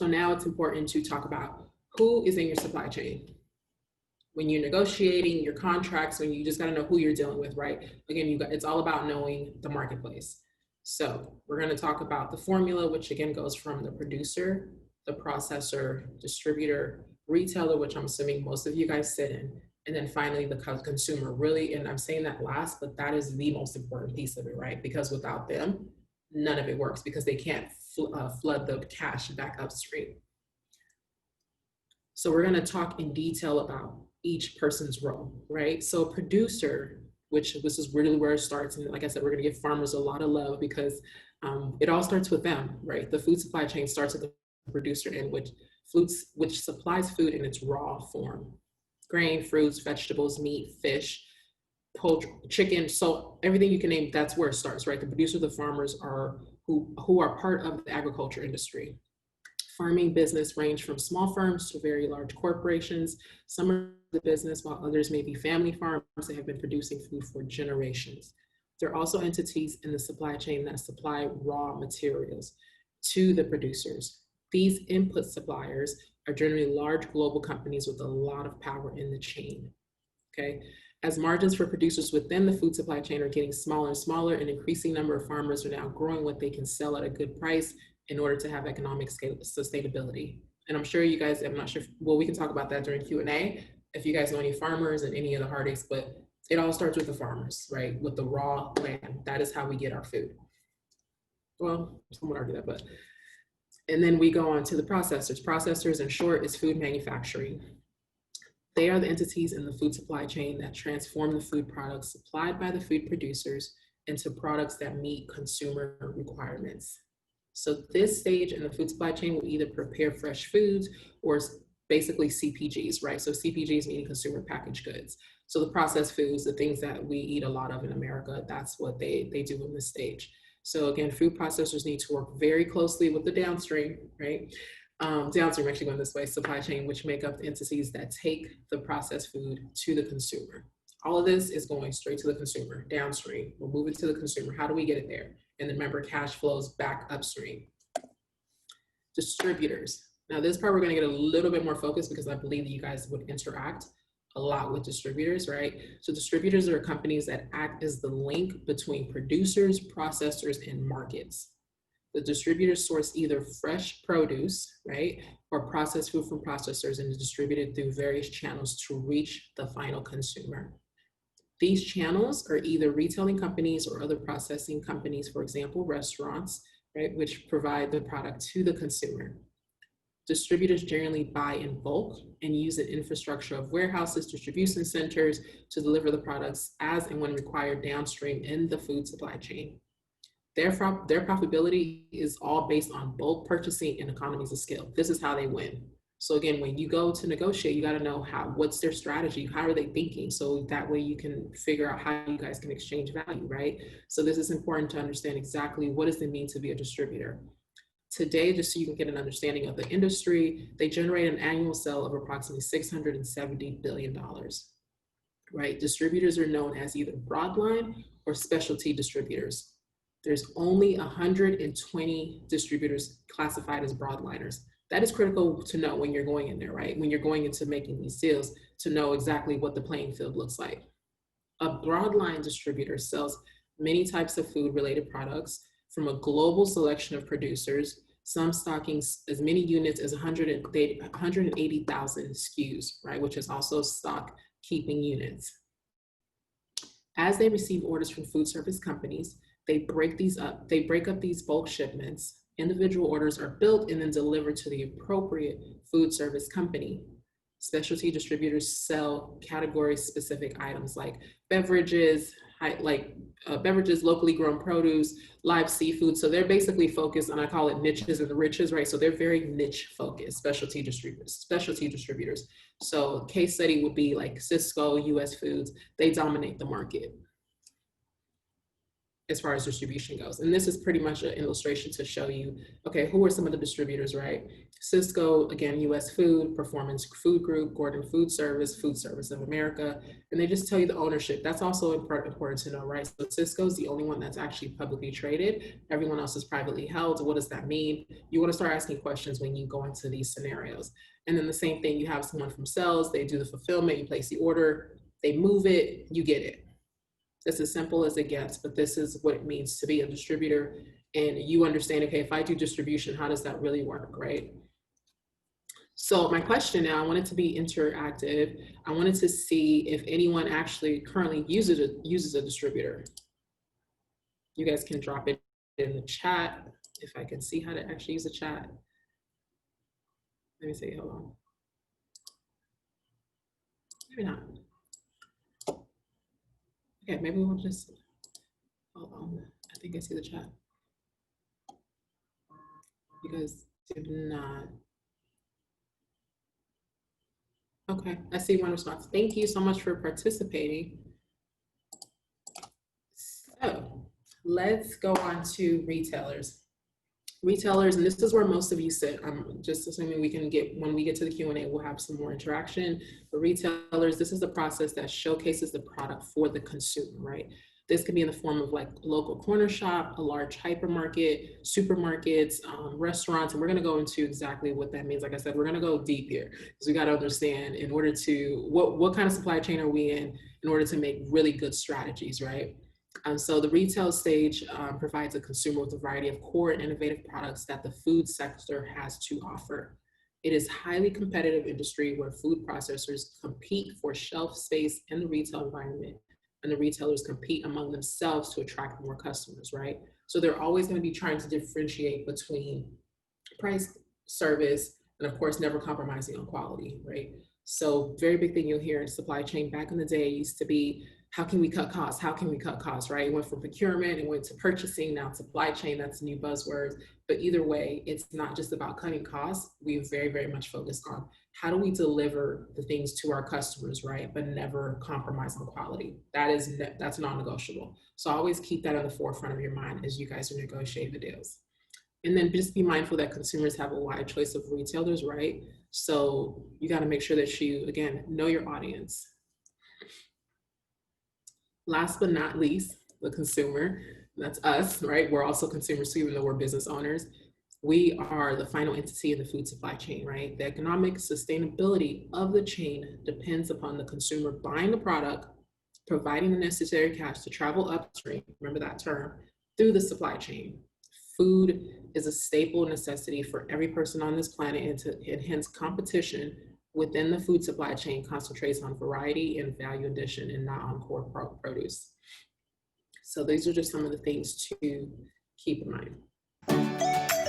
So now it's important to talk about who is in your supply chain. When you're negotiating your contracts, when you just got to know who you're dealing with, right? Again, it's all about knowing the marketplace. So we're going to talk about the formula, which again goes from the producer, the processor, distributor, retailer, which I'm assuming most of you guys sit in, and then finally the consumer. Really, and I'm saying that last, but that is the most important piece of it, right? Because without them, none of it works, because they can't flood the cash back upstream. So we're going to talk in detail about each person's role, right? So a producer, which this is really where it starts. And like I said, we're going to give farmers a lot of love, because it all starts with them, right? The food supply chain starts with the producer, in which supplies food in its raw form: grain, fruits, vegetables, meat, fish, poultry, chicken. So everything you can name, that's where it starts, right? The producer, the farmers are who are part of the agriculture industry. Farming business range from small firms to very large corporations. Some are the business, while others may be family farms that have been producing food for generations. There are also entities in the supply chain that supply raw materials to the producers. These input suppliers are generally large global companies with a lot of power in the chain, okay? As margins for producers within the food supply chain are getting smaller and smaller, an increasing number of farmers are now growing what they can sell at a good price in order to have economic sustainability. And I'm sure you guys, I'm not sure, well, we can talk about that during Q&A, if you guys know any farmers and any of the heartaches, but it all starts with the farmers, right? With the raw land. That is how we get our food. Well, some would argue that, but, and then we go on to the processors. Processors, in short, is food manufacturing. They are the entities in the food supply chain that transform the food products supplied by the food producers into products that meet consumer requirements. So this stage in the food supply chain will either prepare fresh foods or basically CPGs, right? So CPGs meaning consumer packaged goods. So the processed foods, the things that we eat a lot of in America, that's what they do in this stage. So again, food processors need to work very closely with the downstream, right? Downstream, actually going this way, supply chain, which make up the entities that take the processed food to the consumer. All of this is going straight to the consumer, downstream. We'll move it to the consumer. How do we get it there? And then remember, cash flows back upstream. Distributors. Now this part, we're gonna get a little bit more focused, because I believe that you guys would interact a lot with distributors, right? So distributors are companies that act as the link between producers, processors, and markets. The distributors source either fresh produce, right, or processed food from processors, and is distributed through various channels to reach the final consumer. These channels are either retailing companies or other processing companies, for example, restaurants, right, which provide the product to the consumer. Distributors generally buy in bulk and use an infrastructure of warehouses, distribution centers to deliver the products as and when required downstream in the food supply chain. Their profitability is all based on bulk purchasing and economies of scale. This is how they win. So again, when you go to negotiate, you got to know what's their strategy, how are they thinking, so that way you can figure out how you guys can exchange value, right? So this is important to understand exactly what does it mean to be a distributor. Today, just so you can get an understanding of the industry, they generate an annual sale of approximately $670 billion, right? Distributors are known as either broadline or specialty distributors. There's only 120 distributors classified as broadliners. That is critical to know when you're going in there, right? When you're going into making these deals, to know exactly what the playing field looks like. A broadline distributor sells many types of food-related products from a global selection of producers, some stocking as many units as 180,000 SKUs, right? Which is also stock keeping units. As they receive orders from food service companies, they break up these bulk shipments. Individual orders are built and then delivered to the appropriate food service company. Specialty distributors sell category-specific items like beverages, locally grown produce, live seafood. So they're basically focused, and I call it niches and the riches, right? So they're very niche focused, specialty distributors. So case study would be like Cisco, US Foods. They dominate the market. as far as distribution goes. And this is pretty much an illustration to show you, okay, who are some of the distributors, right? Cisco, again, US Food, Performance Food Group, Gordon Food Service of America, and they just tell you the ownership. That's also important to know, right? So Cisco is the only one that's actually publicly traded. Everyone else is privately held. What does that mean? You want to start asking questions when you go into these scenarios. And then the same thing, you have someone from sales, they do the fulfillment, you place the order, they move it, you get it. It's as simple as it gets, but this is what it means to be a distributor. And you understand, okay, if I do distribution, how does that really work, right? So my question now, I want it to be interactive. I wanted to see if anyone actually currently uses a distributor. You guys can drop it in the chat if I can see how to actually use the chat. Let me see, hold on. Maybe not. Okay, maybe we'll just, hold on. I think I see the chat. You guys did not. Okay, I see one response. Thank you so much for participating. So let's go on to retailers. Retailers, and this is where most of you sit. I'm just assuming we can get, when we get to the Q&A, we'll have some more interaction. But retailers, this is the process that showcases the product for the consumer, right? This can be in the form of like a local corner shop, a large hypermarket, supermarkets, restaurants, and we're gonna go into exactly what that means. Like I said, we're gonna go deep here because we gotta understand in order to, what kind of supply chain are we in order to make really good strategies, right? So the retail stage provides a consumer with a variety of core and innovative products that the food sector has to offer. It is a highly competitive industry where food processors compete for shelf space in the retail environment, and the retailers compete among themselves to attract more customers, right? So they're always going to be trying to differentiate between price, service, and of course, never compromising on quality, right? So very big thing you'll hear in supply chain back in the day used to be, how can we cut costs? How can we cut costs, right? It went from procurement, it went to purchasing, now supply chain, that's new buzzwords. But either way, it's not just about cutting costs. We're very, very much focused on how do we deliver the things to our customers, right? But never compromise on quality. That's non-negotiable. So always keep that on the forefront of your mind as you guys are negotiating the deals. And then just be mindful that consumers have a wide choice of retailers, right? So you got to make sure that you, again, know your audience. Last but not least, the consumer, that's us, right? We're also consumers too, even though we're business owners. We are the final entity in the food supply chain, right? The economic sustainability of the chain depends upon the consumer buying the product, providing the necessary cash to travel upstream, remember that term, through the supply chain. Food is a staple necessity for every person on this planet, and hence competition within the food supply chain concentrates on variety and value addition and not on core produce. So these are just some of the things to keep in mind.